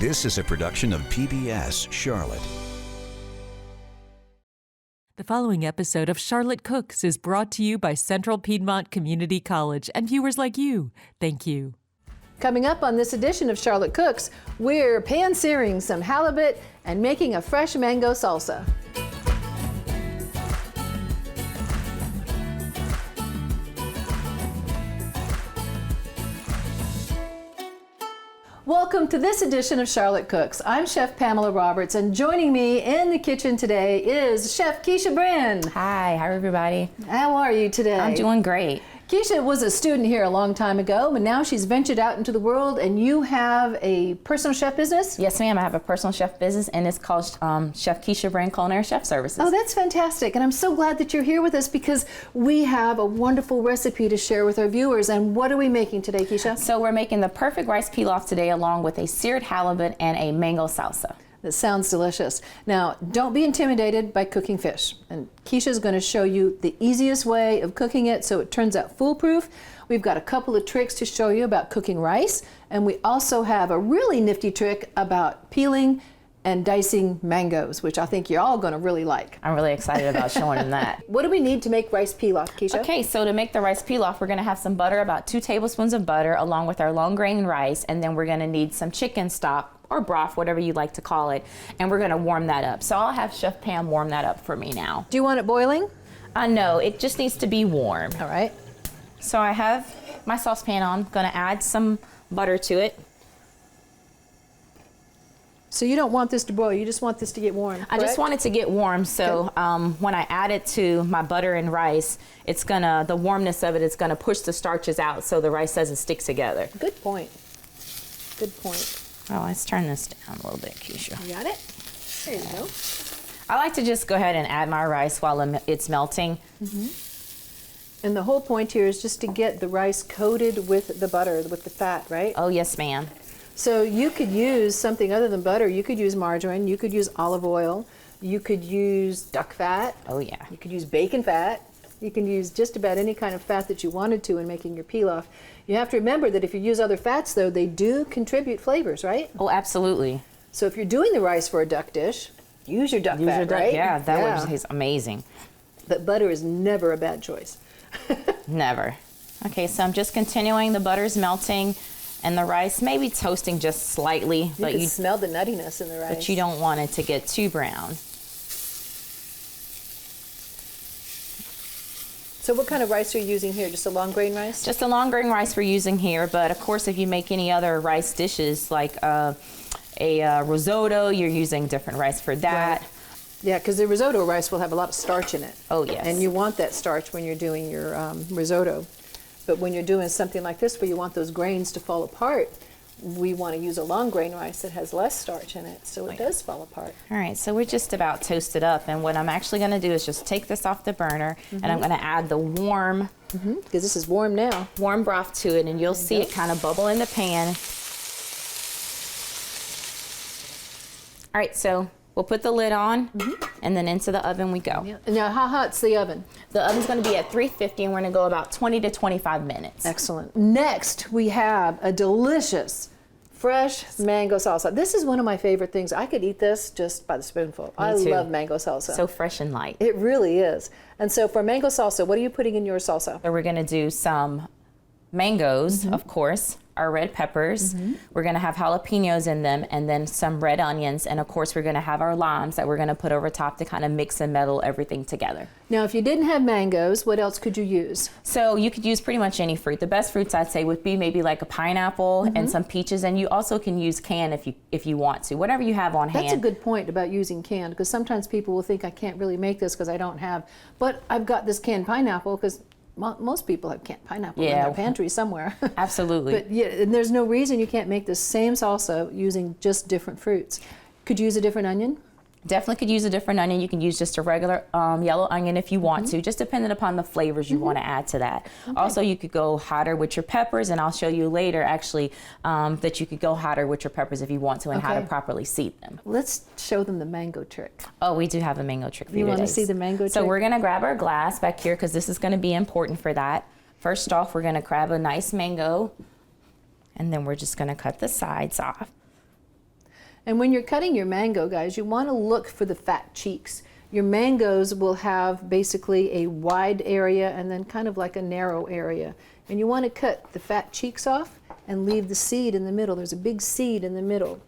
This is a production of PBS Charlotte. The following episode of Charlotte Cooks is brought to you by Central Piedmont Community College and viewers like you. Thank you. Coming up on this edition of Charlotte Cooks, we're pan-searing some halibut and making a fresh mango salsa. Welcome to this edition of Charlotte Cooks. I'm Chef Pamela Roberts, and joining me in the kitchen today is Chef Keisha Brin. Hi everybody. How are you today? I'm doing great. Keisha was a student here a long time ago, but now she's ventured out into the world, and you have a personal chef business? Yes, ma'am. I have a personal chef business, and it's called Chef Keisha Brin Culinary Chef Services. Oh, that's fantastic. And I'm so glad that you're here with us because we have a wonderful recipe to share with our viewers. And what are we making today, Keisha? So we're making the perfect rice pilaf today along with a seared halibut and a mango salsa. That sounds delicious. Now, don't be intimidated by cooking fish. And Keisha's going to show you the easiest way of cooking it so it turns out foolproof. We've got a couple of tricks to show you about cooking rice. And we also have a really nifty trick about peeling and dicing mangoes, which I think you're all going to really like. I'm really excited about showing them that. What do we need to make rice pilaf, Keisha? Okay, so to make the rice pilaf, we're going to have some butter, about 2 tablespoons of butter, along with our long grain rice, and then we're going to need some chicken stock or broth, whatever you like to call it, and we're going to warm that up. So I'll have Chef Pam warm that up for me now. Do you want it boiling? No, it just needs to be warm. All right. So I have my saucepan on, going to add some butter to it. So you don't want this to boil, you just want this to get warm, correct? I just want it to get warm, so when I add it to my butter and rice, it's gonna, the warmness of it is gonna push the starches out so the rice doesn't stick together. Good point. Good point. Oh, let's turn this down a little bit, Keisha. You got it? There you go. I like to just go ahead and add my rice while it's melting. Mm-hmm. And the whole point here is just to get the rice coated with the butter, with the fat, right? Oh, yes, ma'am. So you could use something other than butter. You could use margarine, you could use olive oil, you could use duck fat. Oh, yeah. You could use bacon fat. You can use just about any kind of fat that you wanted to in making your pilaf. You have to remember that if you use other fats, though, they do contribute flavors, right? Oh, absolutely. So if you're doing the rice for a duck dish, use your duck fat, right? Yeah, that would taste amazing. But butter is never a bad choice. Never. Okay, so I'm just continuing. The butter's melting and the rice maybe toasting just slightly. But you smell the nuttiness in the rice. But you don't want it to get too brown. So what kind of rice are you using here? Just a long grain rice? Just a long grain rice we're using here, but of course if you make any other rice dishes like a risotto, you're using different rice for that. Right. Yeah, because the risotto rice will have a lot of starch in it. Oh, yes. And you want that starch when you're doing your risotto. But when you're doing something like this where you want those grains to fall apart, we want to use a long grain rice that has less starch in it, so it does fall apart. All right, so we're just about toasted up, and what I'm actually going to do is just take this off the burner, and I'm going to add the warm, because this is warm now, warm broth to it, and you'll see it kind of bubble in the pan. All right, so we'll put the lid on, and then into the oven we go. Yeah. Now, how hot's the oven? The oven's going to be at 350, and we're going to go about 20 to 25 minutes. Excellent. Next, we have a delicious fresh mango salsa. This is one of my favorite things. I could eat this just by the spoonful. I love mango salsa. So fresh and light. It really is. And so for mango salsa, what are you putting in your salsa? So we're going to do some mangoes, of course, our red peppers. We're going to have jalapenos in them, and then some red onions, and of course we're going to have our limes that we're going to put over top to kind of mix and meddle everything together. Now if you didn't have mangoes, what else could you use? So you could use pretty much any fruit. The best fruits I'd say would be maybe like a pineapple and some peaches, and you also can use canned if you want to, whatever you have on hand. That's a good point about using canned, because sometimes people will think I can't really make this because I don't have, but I've got this canned pineapple, because most people have canned pineapple in their pantry somewhere. Absolutely. But yeah, and there's no reason you can't make the same salsa using just different fruits. Could you use a different onion? Definitely could use a different onion. You can use just a regular yellow onion if you want to, just depending upon the flavors you want to add to that. Okay. Also, you could go hotter with your peppers, and I'll show you later actually that you could go hotter with your peppers if you want to, and how to properly seed them. Let's show them the mango trick. Oh, we do have a mango trick for you You want today. to see the mango trick? So we're going to grab our glass back here because this is going to be important for that. First off, we're going to grab a nice mango, and then we're just going to cut the sides off. And when you're cutting your mango, guys, you want to look for the fat cheeks. Your mangoes will have basically a wide area and then kind of like a narrow area. And you want to cut the fat cheeks off and leave the seed in the middle. There's a big seed in the middle.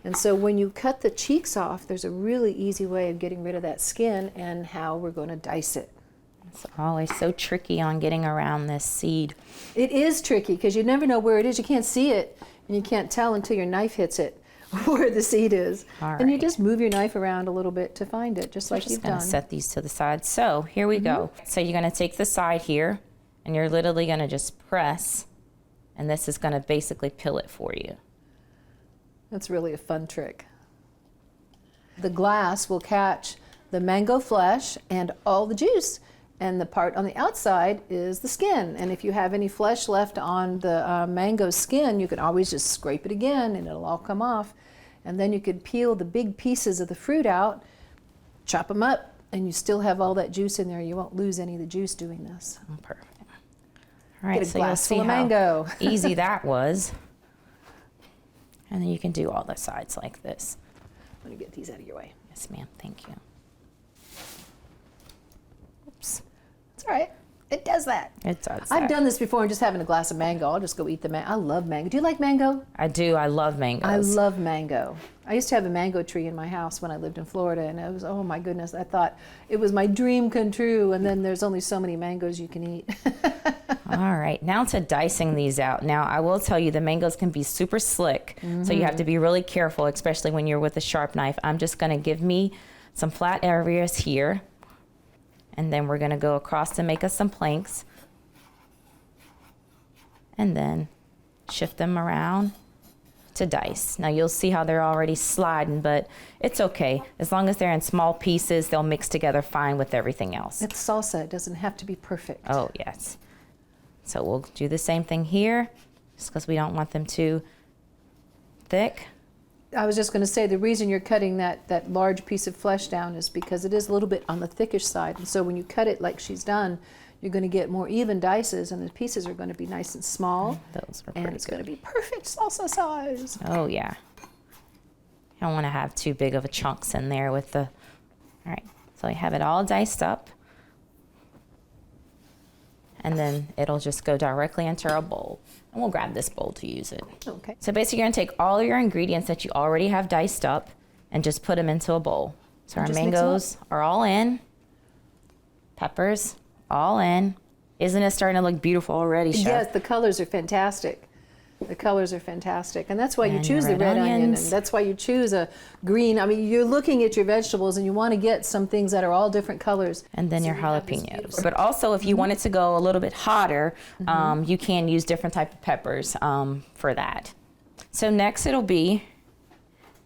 And so when you cut the cheeks off, there's a really easy way of getting rid of that skin and how we're going to dice it. It's always so tricky on getting around this seed. It is tricky because you never know where it is. You can't see it and you can't tell until your knife hits it where the seed is. All And you right. just move your knife around a little bit to find it, just like Just you've gonna done. set these to the side. So here we go. So you're gonna take the side here and you're literally gonna just press, and this is gonna basically peel it for you. That's really a fun trick. The glass will catch the mango flesh and all the juice, and the part on the outside is the skin. And if you have any flesh left on the mango skin, you can always just scrape it again and it'll all come off. And then you could peel the big pieces of the fruit out, chop them up, and you still have all that juice in there. You won't lose any of the juice doing this. Oh, perfect. All right, Get a so you'll glass see full of how mango. easy that was. And then you can do all the sides like this. Let me get these out of your way. Yes, ma'am. Thank you. Oops. It's all right. It does that. It does. I've that. done this before and just having a glass of mango. I'll just go eat the mango. I love mango. Do you like mango? I do. I love mangoes. I love mango. I used to have a mango tree in my house when I lived in Florida, and it was, oh my goodness, I thought it was my dream come true, and then there's only so many mangoes you can eat. All right, now to dicing these out. Now, I will tell you the mangoes can be super slick, so you have to be really careful, especially when you're with a sharp knife. I'm just gonna give me some flat areas here, and then we're gonna go across to make us some planks, and then shift them around to dice. Now you'll see how they're already sliding, but it's okay. As long as they're in small pieces, they'll mix together fine with everything else. It's salsa. It doesn't have to be perfect. Oh, yes. So we'll do the same thing here, just because we don't want them too thick. I was just going to say the reason you're cutting that large piece of flesh down is because it is a little bit on the thickish side. And so when you cut it like she's done, you're going to get more even dices, and the pieces are going to be nice and small. Those are And pretty it's good. going to be perfect salsa size. Oh, yeah. You don't want to have too big of a chunks in there with the... All right, so I have it all diced up. And then it'll just go directly into our bowl. And we'll grab this bowl to use it. Okay. So basically you're gonna take all your ingredients that you already have diced up and just put them into a bowl. So our just mix 'em up. mangoes are all in. Peppers, all in. Isn't it starting to look beautiful already, Chef? Yes, the colors are fantastic. The colors are fantastic. And that's why you And choose your the red onion, and onions. that's why you choose a green. I mean, you're looking at your vegetables and you want to get some things that are all different colors. And then So your you have this jalapenos. beautiful- But also, if you wanted to go a little bit hotter, you can use different type of peppers for that. So next it'll be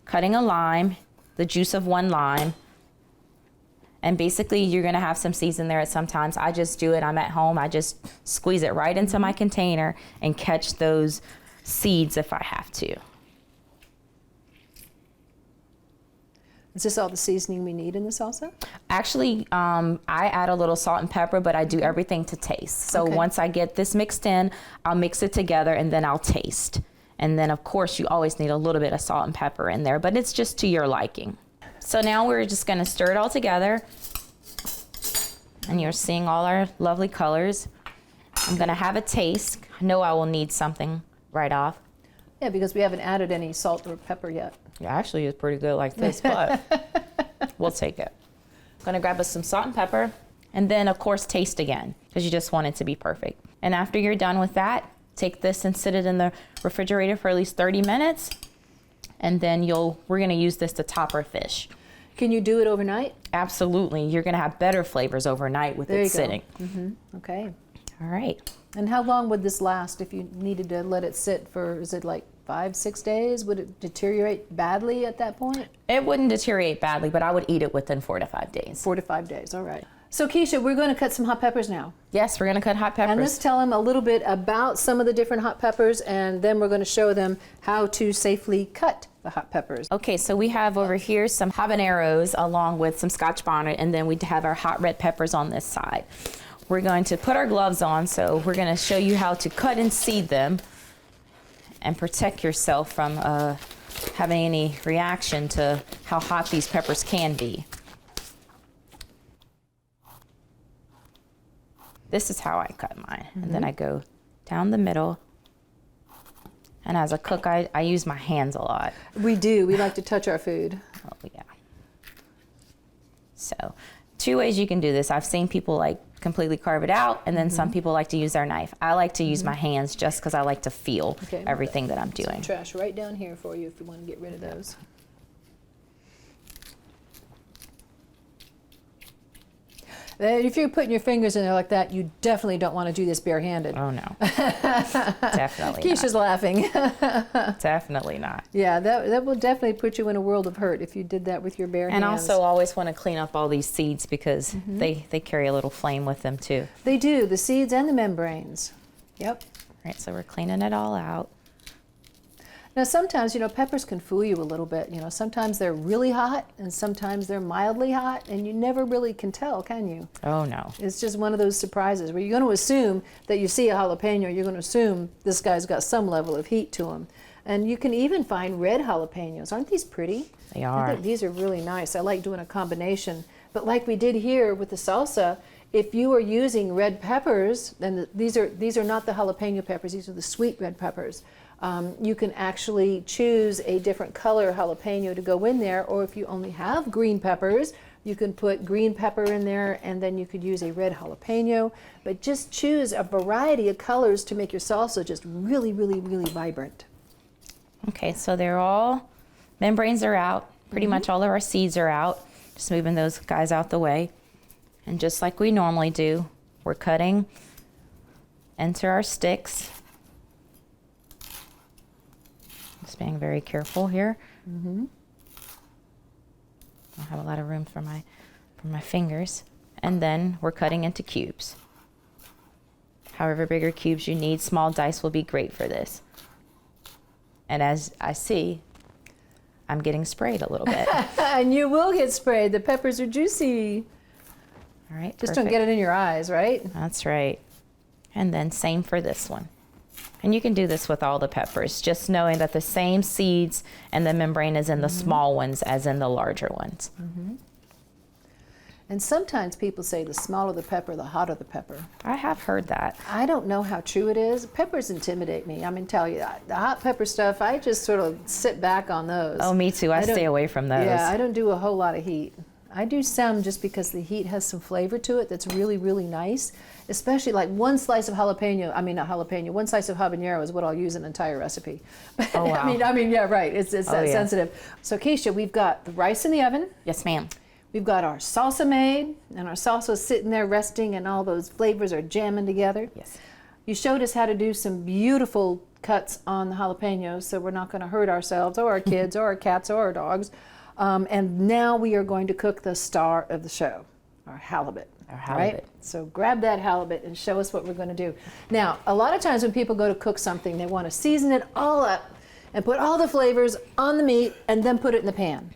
cutting a lime, the juice of one lime. And basically you're gonna have some seeds in there at sometimes. I just do it, I'm at home, I just squeeze it right into my container and catch those seeds if I have to. Is this all the seasoning we need in the salsa? Actually, I add a little salt and pepper, but I do everything to taste. So Okay. once I get this mixed in, I'll mix it together and then I'll taste. And then of course you always need a little bit of salt and pepper in there, but it's just to your liking. So now we're just gonna stir it all together. And you're seeing all our lovely colors. I'm gonna have a taste. I know I will need something right off. Yeah, because we haven't added any salt or pepper yet. Yeah, actually it's pretty good like this, but we'll take it. Gonna grab us some salt and pepper, and then of course taste again, because you just want it to be perfect. And after you're done with that, take this and sit it in the refrigerator for at least 30 minutes, and then we're gonna use this to top our fish. Can you do it overnight? Absolutely, you're gonna have better flavors overnight with There it you go. sitting. Okay. All right. And how long would this last if you needed to let it sit for, is it like 5-6 days? Would it deteriorate badly at that point? It wouldn't deteriorate badly, but I would eat it within 4 to 5 days. 4 to 5 days, all right. So Keisha, we're going to cut some hot peppers now. Yes, we're gonna cut hot peppers. And let's tell them a little bit about some of the different hot peppers, and then we're going to show them how to safely cut the hot peppers. Okay, so we have over here some habaneros along with some Scotch bonnet, and then we have our hot red peppers on this side. We're going to put our gloves on, so we're going to show you how to cut and seed them and protect yourself from having any reaction to how hot these peppers can be. This is how I cut mine. And then I go down the middle. And as a cook, I use my hands a lot. We do. We like to touch our food. Oh, yeah. So, 2 ways you can do this. I've seen people like completely carve it out, and then some people like to use their knife. I like to use my hands just because I like to feel Okay, everything that I'm Some doing. trash right down here for you if you want to get rid of those. If you're putting your fingers in there like that, you definitely don't want to do this barehanded. Oh, no. Definitely Keisha's laughing. not. Definitely not. Yeah, that will definitely put you in a world of hurt if you did that with your bare And hands. also always want to clean up all these seeds because they carry a little flame with them too. They do, the seeds and the membranes. Yep. All right, so we're cleaning it all out. Now sometimes, peppers can fool you a little bit. Sometimes they're really hot and sometimes they're mildly hot, and you never really can tell, can you? Oh, no. It's just one of those surprises where you're going to assume that you see a jalapeno, you're going to assume this guy's got some level of heat to him. And you can even find red jalapenos. Aren't these pretty? They I are. think these are really nice. I like doing a combination. But like we did here with the salsa, if you are using red peppers, then these are not the jalapeno peppers, these are the sweet red peppers. You can actually choose a different color jalapeno to go in there, or if you only have green peppers, you can put green pepper in there, and then you could use a red jalapeno. But just choose a variety of colors to make your salsa just really, really, really vibrant. Okay, so membranes are out. Pretty much all of our seeds are out. Just moving those guys out the way. And just like we normally do, we're cutting into our sticks. Just being very careful here. I don't have a lot of room for my fingers. And then we're cutting into cubes. However bigger cubes you need, small dice will be great for this. And as I see, I'm getting sprayed a little bit. And you will get sprayed. The peppers are juicy. All right, Just don't get it in your eyes, right? That's right. And then same for this one. And you can do this with all the peppers, just knowing that the same seeds and the membrane is in the small ones as in the larger ones. And sometimes people say the smaller the pepper, the hotter the pepper. I have heard that. I don't know how true it is. Peppers intimidate me. I mean, tell you, the hot pepper stuff, I just sort of sit back on those. Oh, me too. I stay away from those. Yeah, I don't do a whole lot of heat. I do some just because the heat has some flavor to it that's really, really nice. Especially like one slice of one slice of habanero is what I'll use in an entire recipe. Oh, wow. I mean, yeah, right. It's that yeah. sensitive. So Keisha, we've got the rice in the oven. Yes, ma'am. We've got our salsa made, and our salsa's sitting there resting, and all those flavors are jamming together. Yes. You showed us how to do some beautiful cuts on the jalapenos, so we're not going to hurt ourselves or our kids or our cats or our dogs. And now we are going to cook the star of the show, our halibut. Our halibut. Right? So grab that halibut and show us what we're going to do. Now, a lot of times when people go to cook something, they want to season it all up and put all the flavors on the meat and then put it in the pan.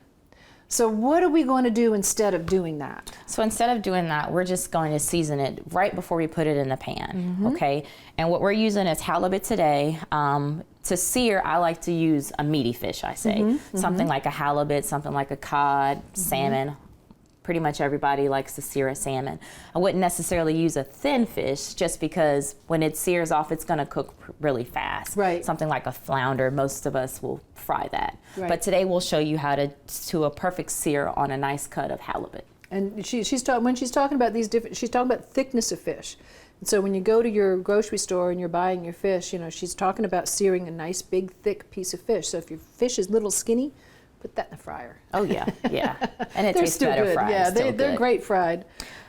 So what are we going to do instead of doing that? So instead of doing that, we're just going to season it right before we put it in the pan, okay? And what we're using is halibut today. To sear, I like to use a meaty fish, I say. Something like a halibut, something like a cod, salmon. Pretty much everybody likes to sear a salmon. I wouldn't necessarily use a thin fish just because when it sears off, it's gonna cook really fast. Right. Something like a flounder, most of us will fry that. Right. But today we'll show you how to do a perfect sear on a nice cut of halibut. And when she's talking about these different, she's talking about thickness of fish. And so when you go to your grocery store and you're buying your fish, she's talking about searing a nice big thick piece of fish. So if your fish is little skinny, put that in the fryer. Oh yeah, yeah. And it They're tastes still better good. fried. Yeah, still they're good. great fried.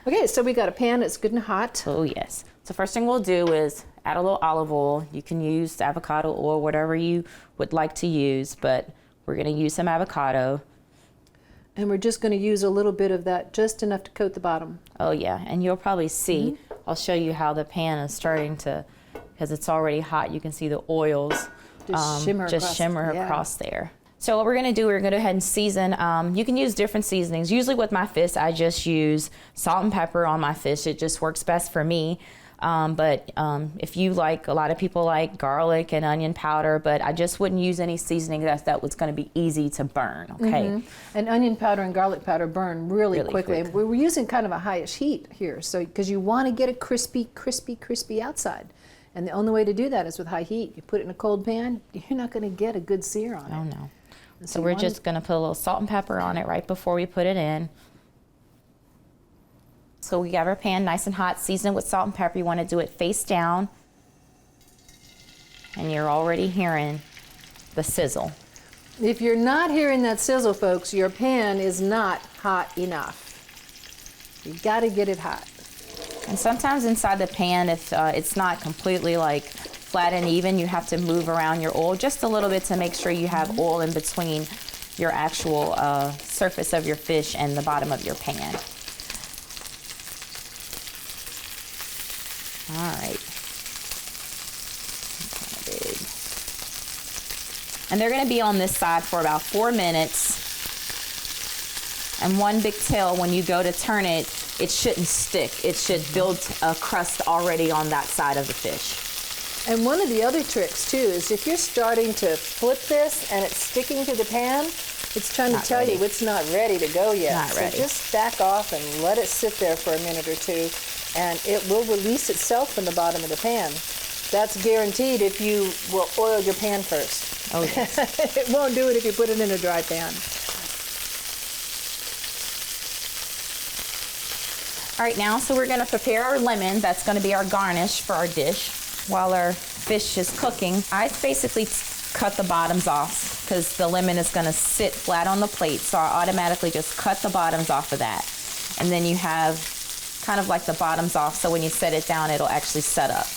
Okay, so we got a pan that's good and hot. Oh yes. So first thing we'll do is add a little olive oil. You can use avocado oil, whatever you would like to use, but we're gonna use some avocado. And we're just going to use a little bit of that, just enough to coat the bottom. Oh yeah, and you'll probably see, I'll show you how the pan is starting to, because it's already hot, you can see the oils Just shimmer across. across there. So what we're gonna do, we're gonna go ahead and season. You can use different seasonings. Usually with my fish, I just use salt and pepper on my fish. It just works best for me. But if you like, a lot of people like garlic and onion powder, but I just wouldn't use any seasoning that was going to be easy to burn, okay? And onion powder and garlic powder burn really quickly. quick. We're using kind of a highish heat here, so because you want to get a crispy outside. And the only way to do that is with high heat. You put it in a cold pan, you're not going to get a good sear on it. Oh, no. And So you we're want just going to put a little salt and pepper on it right before we put it in. So we have our pan nice and hot, season it with salt and pepper. You want to do it face down. And you're already hearing the sizzle. If you're not hearing that sizzle, folks, your pan is not hot enough. You got to get it hot. And sometimes inside the pan, if it's not completely like flat and even, you have to move around your oil just a little bit to make sure you have oil in between your actual surface of your fish and the bottom of your pan. All right. Kind of big. And they're going to be on this side for about 4 minutes. And one big tip, when you go to turn it, it shouldn't stick. It should build a crust already on that side of the fish. And one of the other tricks too is if you're starting to flip this and it's sticking to the pan, it's trying to tell you it's not ready to go yet. Not ready. So just back off and let it sit there for a minute or two, and it will release itself from the bottom of the pan. That's guaranteed if you will oil your pan first. Oh, yes. It won't do it if you put it in a dry pan. All right, now, so we're going to prepare our lemon. That's going to be our garnish for our dish. While our fish is cooking, I basically cut the bottoms off because the lemon is going to sit flat on the plate. So I automatically just cut the bottoms off of that. And then you have kind of like the bottoms off, so when you set it down, it'll actually set up.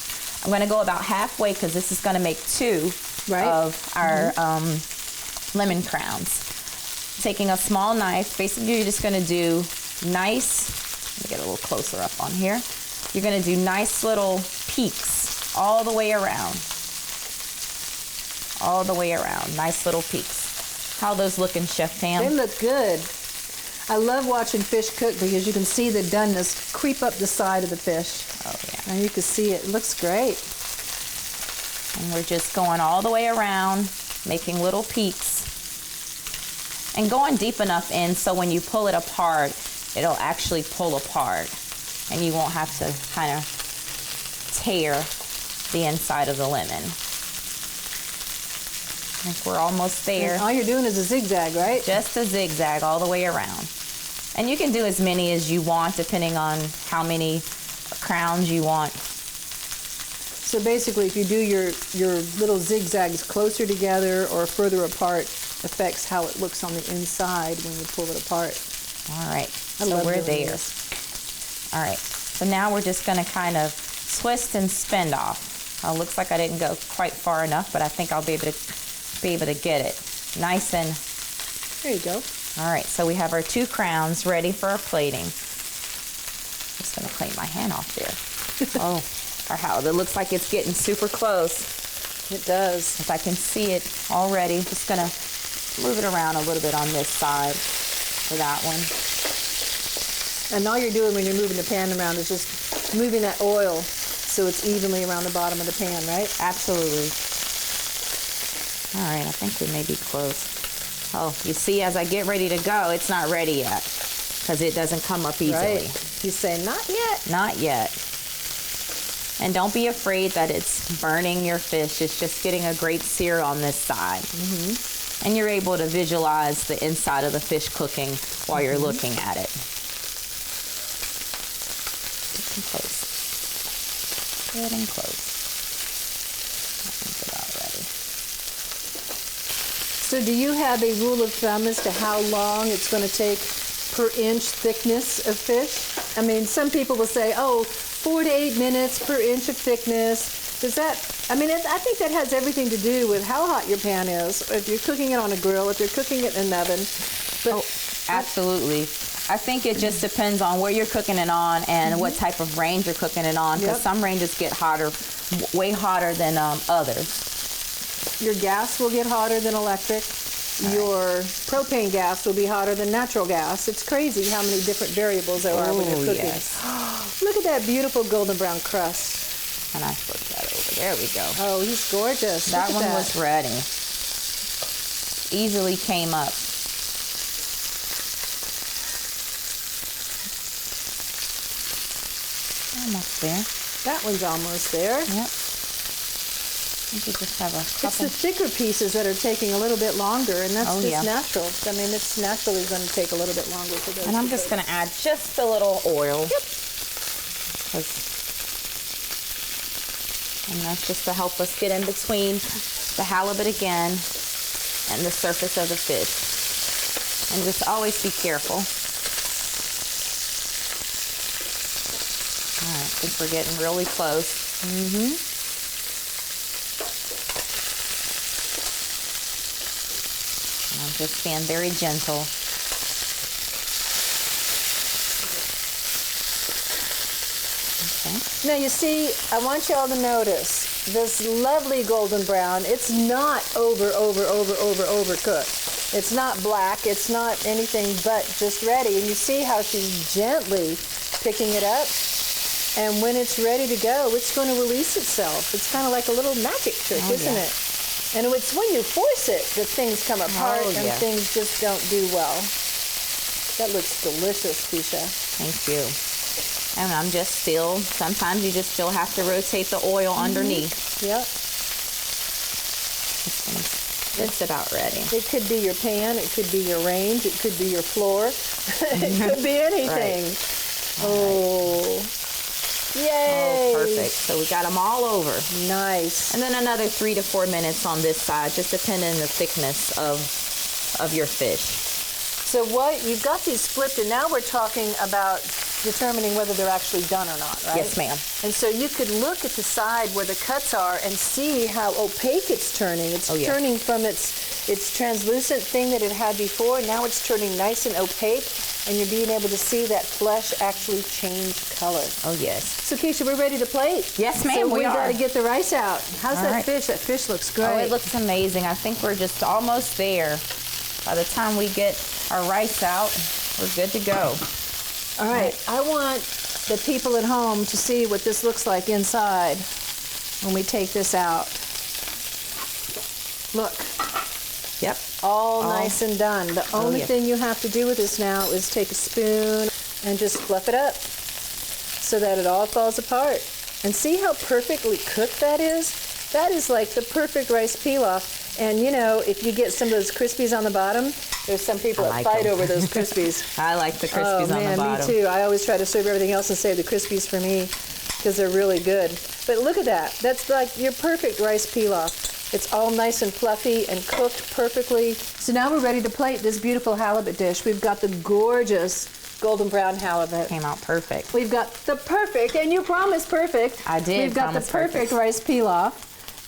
I'm going to go about halfway because this is going to make 2 of our lemon crowns. Taking a small knife, basically you're just going to do nice, let me get a little closer up on here. You're going to do nice little peaks all the way around. All the way around, nice little peaks. How are those looking, Chef Pam? They look good. I love watching fish cook because you can see the doneness creep up the side of the fish. Oh, yeah. And you can see it looks great. And we're just going all the way around, making little peaks. And going deep enough in so when you pull it apart, it'll actually pull apart. And you won't have to kind of tear the inside of the lemon. I think we're almost there. And all you're doing is a zigzag, right? Just a zigzag all the way around. And you can do as many as you want depending on how many crowns you want. So basically, if you do your little zigzags closer together or further apart, affects how it looks on the inside when you pull it apart. All right, I so love we're doing there. this. All right, so now we're just going to kind of twist and spin off. Looks like I didn't go quite far enough, but I think I'll be able to get it nice and. There you go. All right, so we have our 2 crowns ready for our plating. Just going to clean my hand off there. Oh, or how it looks like it's getting super close. It does. If I can see it already, just going to move it around a little bit on this side for that one. And all you're doing when you're moving the pan around is just moving that oil so it's evenly around the bottom of the pan, right? Absolutely. All right, I think we may be close. Oh, you see, as I get ready to go, it's not ready yet because it doesn't come up easily. Right. You say, not yet. Not yet. And don't be afraid that it's burning your fish. It's just getting a great sear on this side. Mm-hmm. And you're able to visualize the inside of the fish cooking while you're looking at it. Getting close. Getting close. I think about ready. So do you have a rule of thumb as to how long it's going to take per inch thickness of fish? I mean, some people will say, oh, 4 to 8 minutes per inch of thickness. Does that, I mean, I think that has everything to do with how hot your pan is, if you're cooking it on a grill, if you're cooking it in an oven. But Absolutely. I think it just depends on where you're cooking it on and what type of range you're cooking it on, because some ranges get hotter, way hotter than others. Your gas will get hotter than electric. your propane gas will be hotter than natural gas. It's crazy how many different variables there are when you're cooking. Yes. Look at that beautiful golden brown crust. And I flip that over. There we go. Oh, he's gorgeous. That Look at one was ready. Easily came up. Almost there. That one's almost there. Yep. You could just have a It's couple. the thicker pieces that are taking a little bit longer, and that's Oh, just yeah. natural. I mean, it's naturally going to take a little bit longer for those. And I'm to just cook. going to add just a little oil. Yep. And that's just to help us get in between the halibut again and the surface of the fish. And just always be careful. All right, I think we're getting really close. And I'm just being very gentle. Okay. Now you see, I want y'all to notice this lovely golden brown. It's not overcooked. It's not black. It's not anything but just ready. And you see how she's gently picking it up. And when it's ready to go, it's going to release itself. It's kind of like a little magic trick, isn't it? And it's when you force it that things come apart and things just don't do well. That looks delicious, Keisha. Thank you. And I'm just still, sometimes you just still have to rotate the oil underneath. Yep. It's about ready. It could be your pan, it could be your range, it could be your floor. It could be anything. Oh. Yay! Oh, perfect. So we got them all over. Nice. And then another 3 to 4 minutes on this side, just depending on the thickness of your fish. So what you've got these flipped, and now we're talking about determining whether they're actually done or not, right? Yes, ma'am. And so you could look at the side where the cuts are and see how opaque it's turning. It's turning from its translucent thing that it had before. Now it's turning nice and opaque, and you're being able to see that flesh actually change color. Oh, yes. So Keisha, we're ready to plate. Yes, ma'am, So we we are. got to get the rice out. How's All that right. fish? That fish looks great. Oh, it looks amazing. I think we're just almost there. By the time we get our rice out, we're good to go. All right, I want the people at home to see what this looks like inside when we take this out. Look, Yep. all nice and done. The only yeah. thing you have to do with this now is take a spoon and just fluff it up so that it all falls apart. And see how perfectly cooked that is? That is like the perfect rice pilaf. And you know, if you get some of those Crispies on the bottom, there's some people that like fight them. over those Crispies. I like the Crispies Oh man, on the bottom. me too. I always try to serve everything else and save the Crispies for me because they're really good. But look at that. That's like your perfect rice pilaf. It's all nice and fluffy and cooked perfectly. So now we're ready to plate this beautiful halibut dish. We've got the gorgeous golden brown halibut. Came out perfect. We've got the perfect, and you promised perfect. I did We've got the promise perfect perfect. rice pilaf.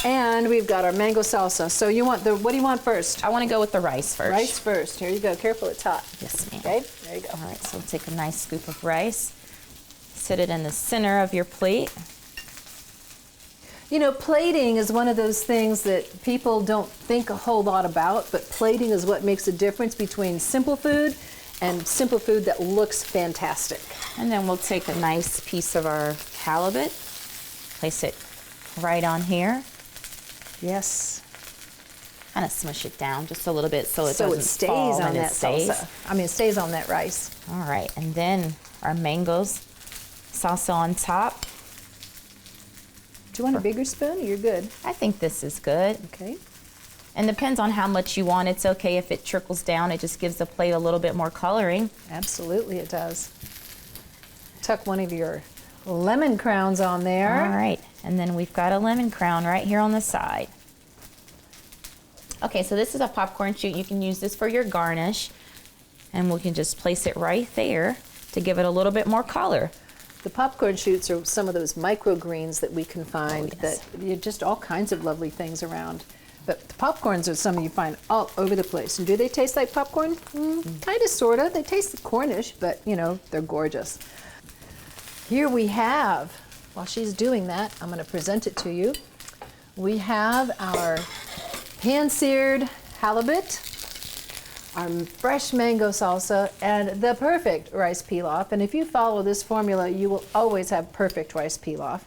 And we've got our mango salsa. So you want what do you want first? I want to go with the rice first. Rice first. Here you go. Careful, it's hot. Yes, ma'am. Okay, there you go. All right, so take a nice scoop of rice. Sit it in the center of your plate. You know, plating is one of those things that people don't think a whole lot about, but plating is what makes a difference between simple food and simple food that looks fantastic. And then we'll take a nice piece of our halibut, place it right on here. Yes. Kind of smush it down just a little bit so it So doesn't it stays fall on and that it stays. salsa. I mean, it stays on that rice. All right, and then our mangoes, salsa on top. Do you want a bigger spoon? You're good. I think this is good. Okay. And depends on how much you want. It's okay if it trickles down. It just gives the plate a little bit more coloring. Absolutely, it does. Tuck one of your lemon crowns on there. All right, and then we've got a lemon crown right here on the side. Okay, so this is a popcorn shoot. You can use this for your garnish, and we can just place it right there to give it a little bit more color. The popcorn shoots are some of those microgreens that we can find yes. that you just all kinds of lovely things around. But the popcorns are some you find all over the place. And do they taste like popcorn? Kind of, sort of. They taste Cornish, but you know, they're gorgeous. Here we have, while she's doing that, I'm going to present it to you. We have our pan-seared halibut our fresh mango salsa, and the perfect rice pilaf. And if you follow this formula, you will always have perfect rice pilaf.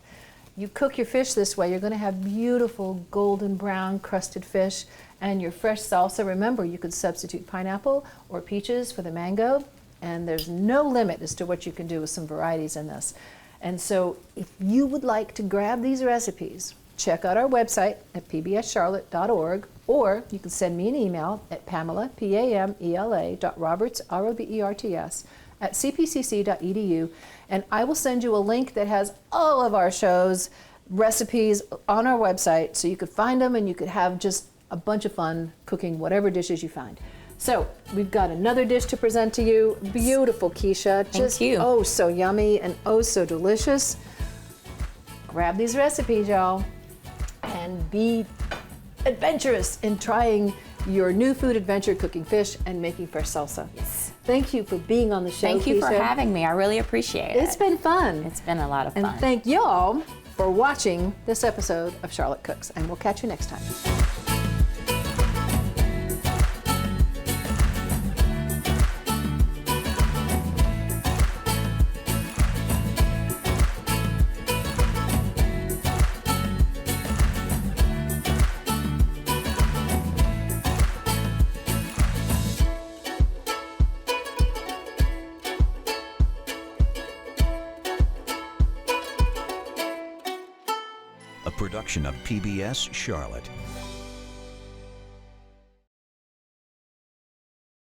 You cook your fish this way, you're going to have beautiful golden brown crusted fish and your fresh salsa. Remember, you could substitute pineapple or peaches for the mango, and there's no limit as to what you can do with some varieties in this. And so if you would like to grab these recipes, check out our website at pbscharlotte.org, or you can send me an email at Pamela, Pamela, .roberts, Roberts, at cpcc.edu, and I will send you a link that has all of our shows, recipes on our website, so you could find them and you could have just a bunch of fun cooking whatever dishes you find. So we've got another dish to present to you. Beautiful quiche, just you. oh so yummy and oh so delicious. Grab these recipes, y'all, and be adventurous in trying your new food adventure, cooking fish and making fresh salsa. Yes. Thank you for being on the show, Thank you for Keisha. having me. I really appreciate it. It's been fun. It's been a lot of fun. And thank y'all for watching this episode of Charlotte Cooks, and we'll catch you next time. A production of PBS Charlotte.